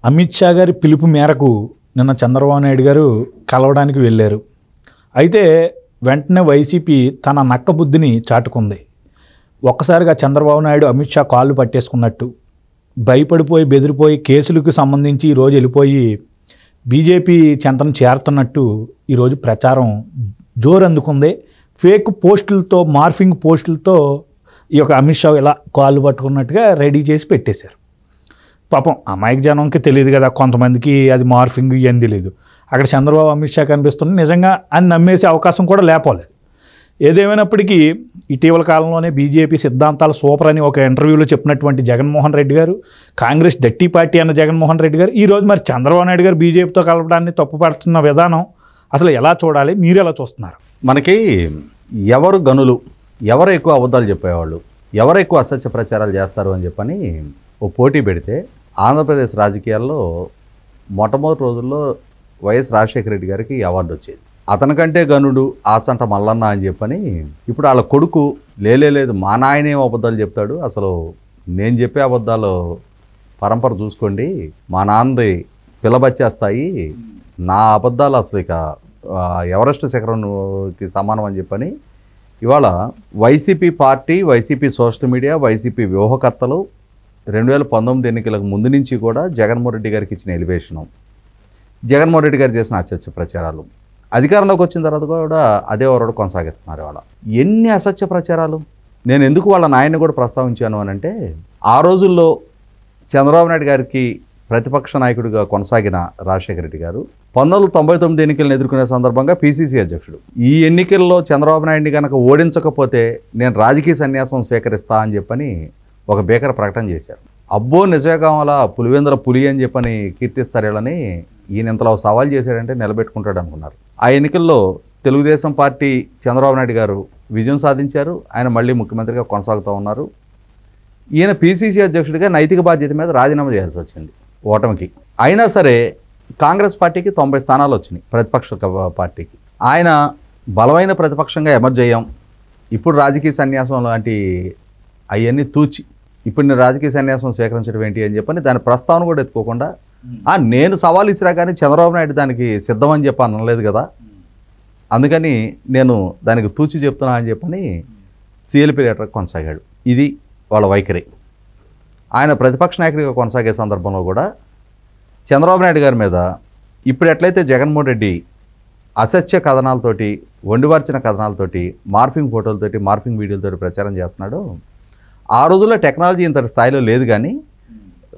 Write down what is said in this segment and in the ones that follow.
అమిత్ షా గారి పిలుపు మేరకు నిన్న చంద్రబాబు నాయుడు గారు కలవడానికి వెళ్ళారు. అయితే వెంటనే వైసీపీ తన నక్క బుద్ధిని చాటుకుంది. ఒక్కసారిగా చంద్రబాబు నాయుడు అమిత్ షా కాళ్ళు పట్టేసుకున్నట్టు భయపడిపోయి బెదిరిపోయి కేసులకు సంబంధించి ఈరోజు వెళ్ళిపోయి బీజేపీ చెంతను చేరుతున్నట్టు ఈరోజు ప్రచారం జోరు అందుకుంది. ఫేక్ పోస్టులతో మార్ఫింగ్ పోస్టులతో ఈ యొక్క అమిత్ షా ఇలా కాళ్ళు పట్టుకున్నట్టుగా రెడీ చేసి పెట్టేశారు. పాపం అమాయక జనంకి తెలియదు కదా, కొంతమందికి అది మార్ఫింగ్ ఇవన్నీ తెలియదు. అక్కడ చంద్రబాబు అమిత్ షా కనిపిస్తుంది, నిజంగా అని నమ్మేసే అవకాశం కూడా లేకపోలేదు. ఏదేమైనప్పటికీ ఇటీవల కాలంలోనే బీజేపీ సిద్ధాంతాలు సూపర్ అని ఒక ఇంటర్వ్యూలో చెప్పినటువంటి జగన్మోహన్ రెడ్డి గారు, కాంగ్రెస్ డట్టి పార్టీ అన్న జగన్మోహన్ రెడ్డి గారు ఈరోజు మరి చంద్రబాబు నాయుడు గారు బీజేపీతో కలపడాన్ని తప్పుపడుతున్న విధానం అసలు ఎలా చూడాలి, మీరు ఎలా చూస్తున్నారు? మనకి ఎవరు గనులు, ఎవరు ఎక్కువ అబద్ధాలు చెప్పేవాళ్ళు, ఎవరు ఎక్కువ అసత్య ప్రచారాలు చేస్తారు అని చెప్పని ఓ పోటీ పెడితే ఆంధ్రప్రదేశ్ రాజకీయాల్లో మొట్టమొదటి రోజుల్లో వైఎస్ రాజశేఖర రెడ్డి గారికి అవార్డు వచ్చేది. అతనికంటే గనుడు ఆచంట మల్లన్న అని చెప్పని ఇప్పుడు వాళ్ళ కొడుకు లేదు మా నాయనేం అబద్ధాలు చెప్తాడు, అసలు నేను చెప్పే అబద్ధాలు పరంపర చూసుకోండి, మా నాన్నది పిల్లబచ్చేస్తాయి, నా అబద్ధాలు అసలు ఇక ఎవరెస్ట్ శిఖరంకి సమానం అని చెప్పని ఇవాళ YCP party, YCP social media, YCP వ్యూహకర్తలు 2019 ఎన్నికలకు ముందు నుంచి కూడా జగన్మోహన్ రెడ్డి గారికి ఇచ్చిన ఎలివేషను, జగన్మోహన్ రెడ్డి గారు చేసిన అసత్య ప్రచారాలు, అధికారంలోకి వచ్చిన తర్వాత కూడా అదే వరడు కొనసాగిస్తున్నారు. వాళ్ళ ఎన్ని అసత్య ప్రచారాలు. నేను ఎందుకు వాళ్ళ నాయన్ని కూడా ప్రస్తావించాను అని అంటే, ఆ రోజుల్లో చంద్రబాబు నాయుడు గారికి ప్రతిపక్ష నాయకుడిగా కొనసాగిన రాజశేఖర రెడ్డి గారు 1999 ఎన్నికలను ఎదుర్కొనే సందర్భంగా పీసీసీ అధ్యక్షుడు. ఈ ఎన్నికల్లో చంద్రబాబు నాయుడిని కనుక ఓడించకపోతే నేను రాజకీయ సన్యాసం స్వీకరిస్తా అని చెప్పని ఒక బేకర ప్రకటన చేశారు. అబ్బో నిజమే కావాలా, పులివెందుల పులి అని చెప్పని కీర్తిస్తారేళ్ళని ఈయన ఇంతలో సవాల్ చేశాడంటే నిలబెట్టుకుంటాడు అనుకున్నారు. ఆ ఎన్నికల్లో తెలుగుదేశం పార్టీ చంద్రబాబు నాయుడు గారు విజయం సాధించారు. ఆయన మళ్ళీ ముఖ్యమంత్రిగా కొనసాగుతూ ఉన్నారు. ఈయన పీసీసీ అధ్యక్షుడిగా నైతిక బాధ్యత మీద రాజీనామా చేయాల్సి వచ్చింది ఓటమికి. అయినా సరే కాంగ్రెస్ పార్టీకి 90 స్థానాలు వచ్చినాయి, ప్రతిపక్ష పార్టీకి. ఆయన బలమైన ప్రతిపక్షంగా ఎమర్జ్ అయ్యాం. ఇప్పుడు రాజకీయ సన్యాసం లాంటి అవన్నీ తూచి ఇప్పుడు నేను రాజకీయ సన్యాసం స్వీకరించడం ఏంటి అని చెప్పని దాని ప్రస్తావన కూడా ఎత్తుకోకుండా, నేను సవాల్ ఇసిరా కానీ చంద్రబాబు నాయుడు దానికి సిద్ధమని చెప్పి అనలేదు కదా, అందుకని నేను దానికి తూచి చెప్తున్నా అని చెప్పని సిఎల్పి లీడర్ కొనసాగాడు. ఇది వాళ్ళ వైఖరి. ఆయన ప్రతిపక్ష నాయకుడిగా కొనసాగే సందర్భంలో కూడా చంద్రబాబు నాయుడు గారి మీద ఇప్పుడు ఎట్లయితే జగన్మోహన్ రెడ్డి అసత్య కథనాలతోటి, వండివార్చిన కథనాలతోటి, మార్ఫింగ్ ఫోటోలతోటి, మార్ఫింగ్ వీడియోలతోటి ప్రచారం చేస్తున్నాడో, ఆ రోజుల్లో టెక్నాలజీ ఇంతటి స్థాయిలో లేదు. కానీ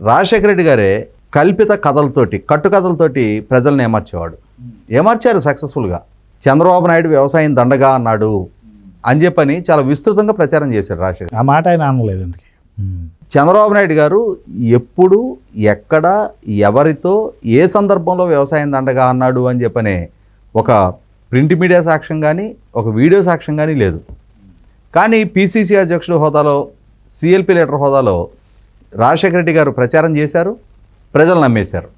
రాజశేఖర రెడ్డి గారే కల్పిత కథలతోటి, కట్టుకథలతోటి ప్రజలను ఏమార్చారు సక్సెస్ఫుల్గా. చంద్రబాబు నాయుడు వ్యవసాయం దండగా అన్నాడు అని చెప్పని చాలా విస్తృతంగా ప్రచారం చేశారు రాజశేఖర్. ఆ మాట ఆయన అనలేదు ఎందుకు. చంద్రబాబు నాయుడు గారు ఎప్పుడు, ఎక్కడ, ఎవరితో, ఏ సందర్భంలో వ్యవసాయం దండగా అన్నాడు అని చెప్పనే ఒక ప్రింట్ మీడియా సాక్ష్యం కానీ, ఒక వీడియో సాక్ష్యం కానీ లేదు. కానీ పీసీసీ అధ్యక్షుడు హోదాలో, సిఎల్పి లీడర్ హోదాలో రాజశేఖర రెడ్డి గారు ప్రచారం చేశారు, ప్రజలు నమ్మేశారు.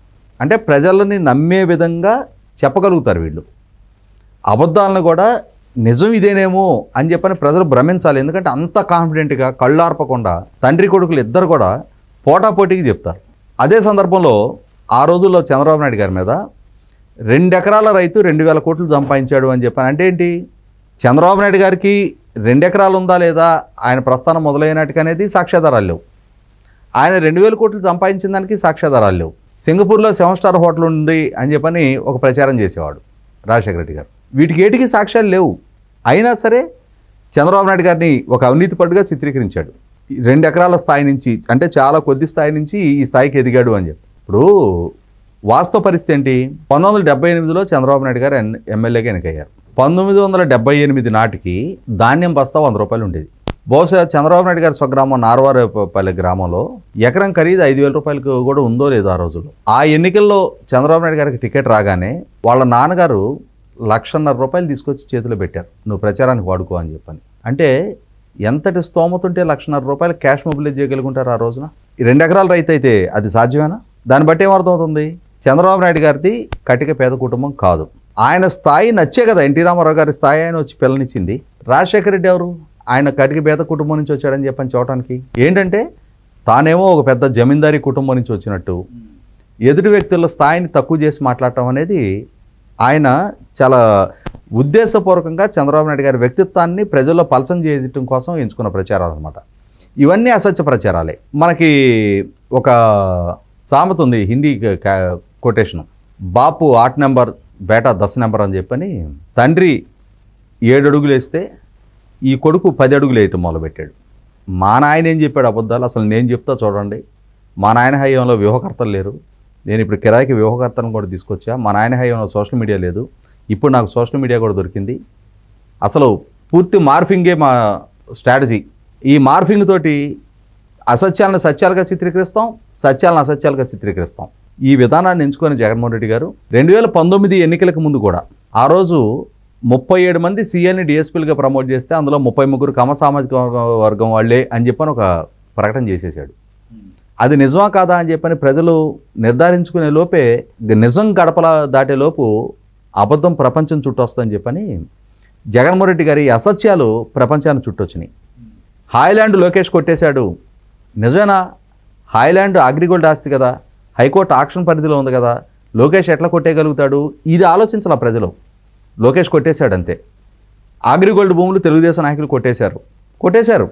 అంటే ప్రజలని నమ్మే విధంగా చెప్పగలుగుతారు వీళ్ళు. అబద్ధాలను కూడా నిజం ఇదేనేమో అని చెప్పని ప్రజలు భ్రమించాలి. ఎందుకంటే అంత కాన్ఫిడెంట్గా, కళ్ళార్పకుండా తండ్రి కొడుకులు ఇద్దరు కూడా పోటాపోటీకి చెప్తారు. అదే సందర్భంలో ఆ రోజుల్లో చంద్రబాబు నాయుడు గారి మీద 2 ఎకరాల రైతు 2000 కోట్లు సంపాదించాడు అని చెప్పని అంటే ఏంటి? చంద్రబాబు నాయుడు గారికి 2 ఎకరాలు ఉందా లేదా, ఆయన ప్రస్థానం మొదలైనట్టుగా అనేది సాక్ష్యాధారాలు లేవు. ఆయన 2000 కోట్లు సంపాదించిన దానికి సాక్ష్యాధారాలు లేవు. సింగపూర్లో 7 స్టార్ హోటల్ ఉంది అని చెప్పని ఒక ప్రచారం చేసేవాడు రాజశేఖర రెడ్డి గారు. వీటికి ఏటికి సాక్ష్యాలు లేవు. అయినా సరే చంద్రబాబు నాయుడు గారిని ఒక అవినీతి పట్టుగా చిత్రీకరించాడు. 2 ఎకరాల స్థాయి నుంచి, అంటే చాలా కొద్ది స్థాయి నుంచి ఈ స్థాయికి ఎదిగాడు అని చెప్పి. ఇప్పుడు వాస్తవ పరిస్థితి ఏంటి? 1978లో చంద్రబాబు నాయుడు గారు ఎమ్మెల్యేగా ఎన్నికయ్యారు. 1978 నాటికి ధాన్యం బస్తా 100 రూపాయలు ఉండేది. బహుశా చంద్రబాబు నాయుడు గారి స్వగ్రామం నార్వారపల్లి గ్రామంలో ఎకరం ఖరీదు 5,000 రూపాయలకు కూడా ఉందో లేదో ఆ రోజుల్లో. ఆ ఎన్నికల్లో చంద్రబాబు నాయుడు గారికి టికెట్ రాగానే వాళ్ళ నాన్నగారు 1,50,000 రూపాయలు తీసుకొచ్చి చేతిలో పెట్టారు, నువ్వు ప్రచారానికి వాడుకో అని చెప్పని. అంటే ఎంతటి స్తోమత ఉంటే 1,50,000 రూపాయలు క్యాష్ మొబిలైజ్ చేయగలుగుంటారు ఆ రోజున? 2 ఎకరాల రైతు అయితే అది సాధ్యమేనా? దాన్ని బట్టి ఏమర్థమవుతుంది? చంద్రబాబు నాయుడు గారిది కటిక పేద కుటుంబం కాదు. ఆయన స్థాయి నచ్చే కదా ఎన్టీ రామారావు గారి స్థాయి ఆయన వచ్చి పిల్లనిచ్చింది. రాజశేఖర రెడ్డి ఎవరు? ఆయన కటిక పేద కుటుంబం నుంచి వచ్చాడని చెప్పని చూడటానికి ఏంటంటే తానేమో ఒక పెద్ద జమీందారీ కుటుంబం నుంచి వచ్చినట్టు, ఎదుటి వ్యక్తుల స్థాయిని తక్కువ చేసి మాట్లాడటం అనేది ఆయన చాలా ఉద్దేశపూర్వకంగా చంద్రబాబు నాయుడు గారి వ్యక్తిత్వాన్ని ప్రజల్లో పలసం చేయడం కోసం ఎంచుకున్న ప్రచారాలు అనమాట. ఇవన్నీ అసత్య ప్రచారాలే. మనకి ఒక సామెత ఉంది, హిందీ కొటేషను, బాపు 8 నెంబర్ బేటా 10 నెంబర్ అని చెప్పని. తండ్రి 7 అడుగులు వేస్తే ఈ కొడుకు 10 అడుగులు వేయటం మొదలుపెట్టాడు. మా నాయన ఏం చెప్పాడు అబద్ధాలు, అసలు నేను చెప్తా చూడండి. మా నాయన హయాంలో వ్యూహకర్తలు లేరు, నేను ఇప్పుడు కిరాయికి వ్యూహకర్తను కూడా తీసుకొచ్చా. మా నాయన హయాంలో సోషల్ మీడియా లేదు, ఇప్పుడు నాకు సోషల్ మీడియా కూడా దొరికింది. అసలు పూర్తి మార్ఫింగే మా స్ట్రాటజీ. ఈ మార్ఫింగ్ తోటి అసత్యాలను సత్యాలుగా చిత్రీకరిస్తాం, సత్యాలను అసత్యాలుగా చిత్రీకరిస్తాం. ఈ విధానాన్ని ఎంచుకొని జగన్మోహన్ రెడ్డి గారు 2019 ఎన్నికలకు ముందు కూడా ఆ రోజు 37 మంది సీఎల్ని డిఎస్పీలుగా ప్రమోట్ చేస్తే అందులో 33 కమ సామాజిక వర్గం వాళ్ళే అని చెప్పని ఒక ప్రకటన చేసేసాడు. అది నిజమా కాదా అని చెప్పని ప్రజలు నిర్ధారించుకునే లోపే, నిజం గడపల దాటే లోపు అబద్ధం ప్రపంచం చుట్టొస్తుందని చెప్పని జగన్మోహన్ రెడ్డి గారి అసత్యాలు ప్రపంచాన్ని చుట్టొచ్చినాయి. హాయ్లాండ్ లోకేష్ కొట్టేశాడు, నిజమేనా? హాయ్లాండ్ అగ్రిగోల్డ్ ఆస్తి కదా, హైకోర్టు ఆక్షన్ పరిధిలో ఉంది కదా, లోకేష్ ఎట్లా కొట్టేయగలుగుతాడు? ఇది ఆలోచించాల ప్రజలు. లోకేష్ కొట్టేశాడు అంతే. అగ్రిగోల్డ్ భూములు తెలుగుదేశం నాయకులు కొట్టేశారు.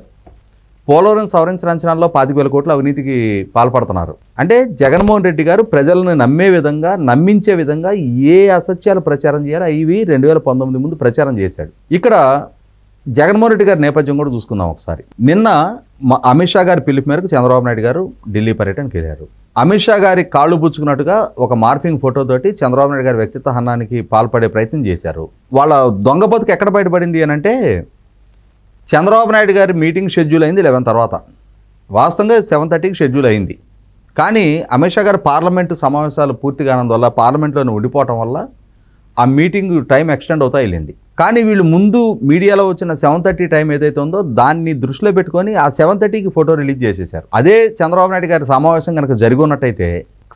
పోలవరం సవరించిన అంచనాల్లో 25,000 కోట్ల అవినీతికి పాల్పడుతున్నారు. అంటే జగన్మోహన్ రెడ్డి గారు ప్రజలను నమ్మే విధంగా, నమ్మించే విధంగా ఏ అసత్యాలు ప్రచారం చేయాలో ఇవి 2019 ముందు ప్రచారం చేశాడు. ఇక్కడ జగన్మోహన్ రెడ్డి గారి నేపథ్యం కూడా చూసుకుందాం ఒకసారి. నిన్న అమిత్ షా గారి పిలుపు మేరకు చంద్రబాబు నాయుడు గారు ఢిల్లీ పర్యటనకి వెళ్ళారు. అమిత్ షా గారి కాళ్ళు పుచ్చుకున్నట్టుగా ఒక మార్ఫింగ్ ఫోటోతోటి చంద్రబాబు నాయుడు గారి వ్యక్తిత్వ హనానికి పాల్పడే ప్రయత్నం చేశారు. వాళ్ళ దొంగ బతుకు ఎక్కడ బయటపడింది అని అంటే, చంద్రబాబు నాయుడు గారి మీటింగ్ షెడ్యూల్ అయింది 11 తర్వాత, వాస్తవంగా 7:30కి షెడ్యూల్ అయింది. కానీ అమిత్ షా గారు పార్లమెంటు సమావేశాలు పూర్తిగా కానందువల్ల, పార్లమెంట్లోనే ఉండిపోవటం వల్ల ఆ మీటింగ్ టైం ఎక్స్టెండ్ అవుతా వెళ్ళింది. కానీ వీళ్ళు ముందు మీడియాలో వచ్చిన 7:30 టైం ఏదైతే ఉందో దాన్ని దృష్టిలో పెట్టుకొని ఆ 7:30కి ఫోటో రిలీజ్ చేసేశారు. అదే చంద్రబాబు నాయుడు గారి సమావేశం కనుక జరిగి ఉన్నట్టయితే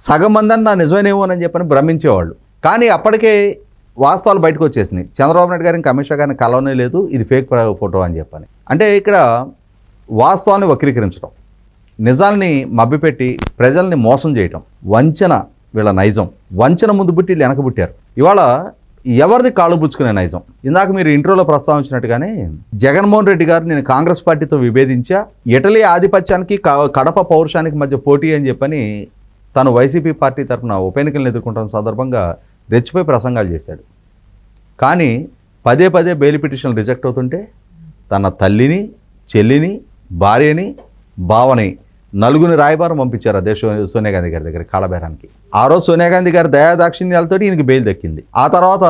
సగం మంది నా నిజమేనేమో అని చెప్పని భ్రమించేవాళ్ళు. కానీ అప్పటికే వాస్తవాలు బయటకు వచ్చేసినాయి. చంద్రబాబు నాయుడు గారిని అమిత్ షా గారిని కలవనే లేదు, ఇది ఫేక్ ఫోటో అని చెప్పని. అంటే ఇక్కడ వాస్తవాన్ని వక్రీకరించడం, నిజాల్ని మభ్యపెట్టి ప్రజల్ని మోసం చేయటం, వంచన వీళ్ళ నైజం. వంచన ముందు పుట్టి వీళ్ళు వెనక పుట్టారు. ఇవాళ ఎవరిది కాళ్ళు పుచ్చుకునే నైజం. ఇందాక మీరు ఇంట్రోలో ప్రస్తావించినట్టుగానే జగన్మోహన్ రెడ్డి గారు నేను కాంగ్రెస్ పార్టీతో విభేదించా, ఇటలీ ఆధిపత్యానికి కడప పౌరుషానికి మధ్య పోటీ అని చెప్పని తను వైసీపీ పార్టీ తరఫున ఉప ఎన్నికలను ఎదుర్కొంటున్న సందర్భంగా రెచ్చిపోయి ప్రసంగాలు చేశాడు. కానీ పదే బెయిల్ పిటిషన్లు రిజెక్ట్ అవుతుంటే తన తల్లిని, చెల్లిని, భార్యని, బావని 4 రాయబారం పంపించారు అదే సోనియా గాంధీ గారి దగ్గర కాళబేరానికి. ఆ రోజు సోనియా గాంధీ గారి దయాదాక్షిణ్యాలతో ఈయనకి బెయిల్ దక్కింది. ఆ తర్వాత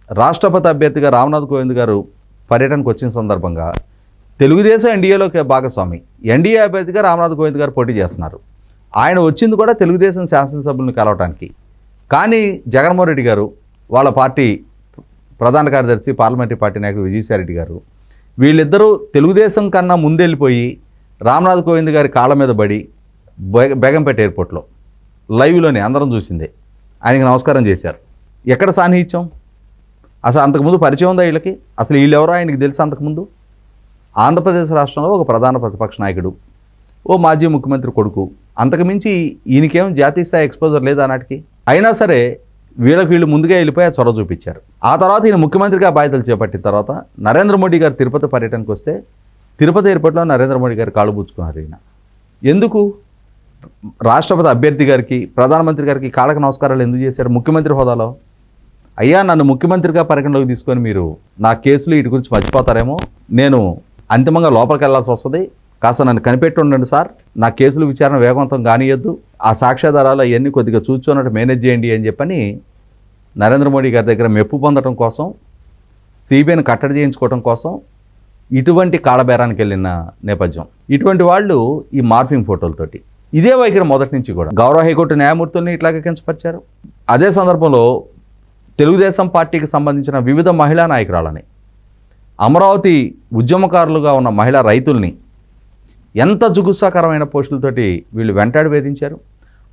రాష్ట్రపతి అభ్యర్థిగా రామ్నాథ్ కోవింద్ గారు పర్యటనకు వచ్చిన సందర్భంగా తెలుగుదేశం ఎన్డీఏలోకి భాగస్వామి, ఎన్డీఏ అభ్యర్థిగా రామ్నాథ్ కోవింద్ గారు పోటీ చేస్తున్నారు. ఆయన వచ్చింది కూడా తెలుగుదేశం శాసనసభ్యులను కలవటానికి. కానీ జగన్మోహన్ రెడ్డి గారు, వాళ్ళ పార్టీ ప్రధాన కార్యదర్శి పార్లమెంటరీ పార్టీ నాయకుడు విజయసాయిరెడ్డి గారు, వీళ్ళిద్దరూ తెలుగుదేశం కన్నా ముందెళ్ళిపోయి రామ్నాథ్ కోవింద్ గారి కాళ్ళ మీద పడి బేగంపేట ఎయిర్పోర్ట్లో లైవ్లోనే అందరం చూసిందే ఆయనకి నమస్కారం చేశారు. ఎక్కడ సాన్నిహిత్యం? అసలు అంతకుముందు పరిచయం ఉందా వీళ్ళకి? అసలు వీళ్ళెవరో ఆయనకి తెలుసు అంతకుముందు? ఆంధ్రప్రదేశ్ రాష్ట్రంలో ఒక ప్రధాన ప్రతిపక్ష నాయకుడు, ఓ మాజీ ముఖ్యమంత్రి కొడుకు, అంతకుమించి ఈయనకేం జాతీయ స్థాయి ఎక్స్పోజర్ లేదా నాటికి. అయినా సరే వీళ్ళు ముందుగా వెళ్ళిపోయి చొరవ చూపించారు. ఆ తర్వాత ఈయన ముఖ్యమంత్రిగా బాధ్యతలు చేపట్టిన తర్వాత నరేంద్ర మోడీ గారు తిరుపతి పర్యటనకు వస్తే తిరుపతి ఎయిర్పోర్ట్లో నరేంద్ర మోడీ గారు కాళ్ళు పుచ్చుకున్నారు. ఈయన ఎందుకు? రాష్ట్రపతి అభ్యర్థి గారికి, ప్రధానమంత్రి గారికి కాళ్ళకు నమస్కారాలు ఎందుకు చేశారు ముఖ్యమంత్రి హోదాలో? అయ్యా, నన్ను ముఖ్యమంత్రిగా పరిగణలోకి తీసుకొని మీరు నా కేసులు వీటి గురించి మర్చిపోతారేమో, నేను అంతిమంగా లోపలికి వెళ్లాల్సి వస్తుంది, కాస్త నన్ను కనిపెట్టి ఉండండి సార్, నా కేసులు విచారణ వేగవంతం కానియద్దు, ఆ సాక్ష్యాధారాలు అవన్నీ కొద్దిగా చూచున్నట్టు మేనేజ్ చేయండి అని చెప్పని నరేంద్ర మోడీ గారి దగ్గర మెప్పు పొందడం కోసం, సిబిఐని కట్టడి చేయించుకోవడం కోసం ఇటువంటి కాళబేరానికి వెళ్ళిన నేపథ్యం. ఇటువంటి వాళ్ళు ఈ మార్ఫింగ్ ఫోటోలతోటి ఇదే వైఖరి మొదటి నుంచి కూడా గౌరవ హైకోర్టు న్యాయమూర్తుల్ని ఇట్లాగే కించపరిచారు. అదే సందర్భంలో తెలుగుదేశం పార్టీకి సంబంధించిన వివిధ మహిళా నాయకురాలని, అమరావతి ఉద్యమకారులుగా ఉన్న మహిళా రైతుల్ని ఎంత జుగుత్సాకరమైన పోస్టులతోటి వీళ్ళు వెంటాడి వేధించారు.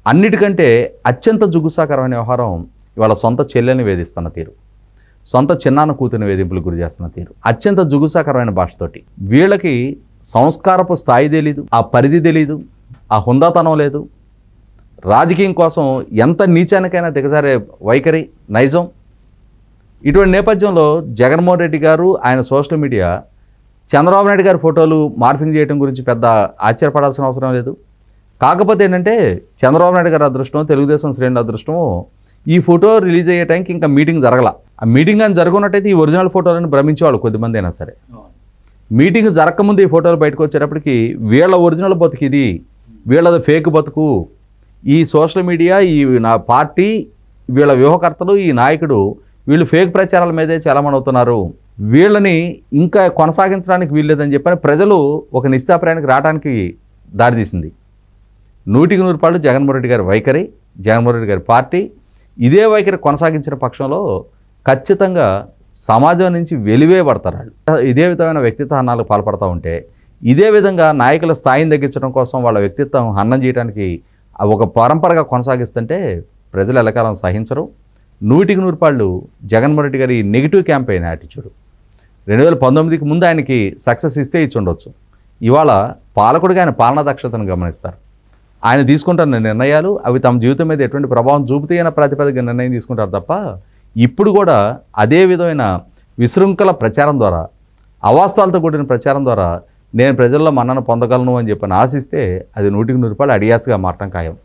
అన్నిటికంటే అత్యంత జుగుత్సాకరమైన వ్యవహారం ఇవాళ సొంత చెల్లెల్ని వేధిస్తున్న తీరు, సొంత చిన్నాన్న కూతురిని వేధింపులకు గురి చేస్తున్న తీరు, అత్యంత జుగుత్సాకరమైన భాషతోటి. వీళ్ళకి సంస్కారపు స్థాయి తెలీదు, ఆ పరిధి తెలీదు, ఆ హుందాతనం లేదు. రాజకీయం కోసం ఎంత నీచానికైనా దిగజారే వైఖరి, నైజం. ఇటువంటి నేపథ్యంలో జగన్మోహన్ రెడ్డి గారు ఆయన సోషల్ మీడియా చంద్రబాబు నాయుడు గారి ఫోటోలు మార్ఫింగ్ చేయడం గురించి పెద్ద ఆశ్చర్యపడాల్సిన అవసరం లేదు. కాకపోతే ఏంటంటే చంద్రబాబు నాయుడు గారి అదృష్టం, తెలుగుదేశం శ్రేణుల అదృష్టం, ఈ ఫోటో రిలీజ్ అయ్యే టైంకి ఇంకా మీటింగ్ జరగల. ఆ మీటింగ్ అని జరుగున్నట్టయితే ఈ ఒరిజినల్ ఫోటోలను భ్రమించేవాళ్ళు కొద్దిమంది అయినా సరే. మీటింగ్ జరగకముందు ఈ ఫోటోలు బయటకు వచ్చేటప్పటికి వీళ్ళ ఒరిజినల్ బతుకు ఇది, వీళ్ళది ఫేక్ బతుకు, ఈ సోషల్ మీడియా, ఈ నా పార్టీ, వీళ్ళ వ్యూహకర్తలు, ఈ నాయకుడు, వీళ్ళు ఫేక్ ప్రచారాల మీదే చాలామంది అవుతున్నారు, వీళ్ళని ఇంకా కొనసాగించడానికి వీల్లేదని చెప్పని ప్రజలు ఒక నిశ్చితాభిప్రాయానికి రావడానికి దారితీసింది. 100% జగన్మోహన్ రెడ్డి గారి వైఖరి, జగన్మోహన్ రెడ్డి గారి పార్టీ ఇదే వైఖరి కొనసాగించిన పక్షంలో ఖచ్చితంగా సమాజం నుంచి వెలివేయబడతారు వాళ్ళు. ఇదే విధమైన వ్యక్తిత్వ హననాలకు పాల్పడుతూ ఉంటే, ఇదే విధంగా నాయకుల స్థాయిని తగ్గించడం కోసం వాళ్ళ వ్యక్తిత్వం హననం చేయడానికి ఒక పరంపరగా కొనసాగిస్తుంటే ప్రజలు ఎల్లకాలం సహించరు. 100% జగన్మోహన్ రెడ్డి గారి నెగిటివ్ క్యాంపెయిన్ యాటిట్యూడ్ 2019కి ముందు ఆయనకి సక్సెస్ ఇస్తే ఇచ్చి ఉండొచ్చు. ఇవాళ పాలకుడిగా ఆయన పాలనా దక్షతను గమనిస్తారు. ఆయన తీసుకుంటున్న నిర్ణయాలు అవి తమ జీవితం మీద ఎటువంటి ప్రభావం చూపుతాయి అన్న ప్రాతిపదిక నిర్ణయం తీసుకుంటారు తప్ప, ఇప్పుడు కూడా అదే విధమైన విశృంఖల ప్రచారం ద్వారా, అవాస్తవాలతో కూడిన ప్రచారం ద్వారా నేను ప్రజల్లో మన్నన పొందగలను అని చెప్పని ఆశిస్తే అది 100% అడియాస్గా మారటం ఖాయం.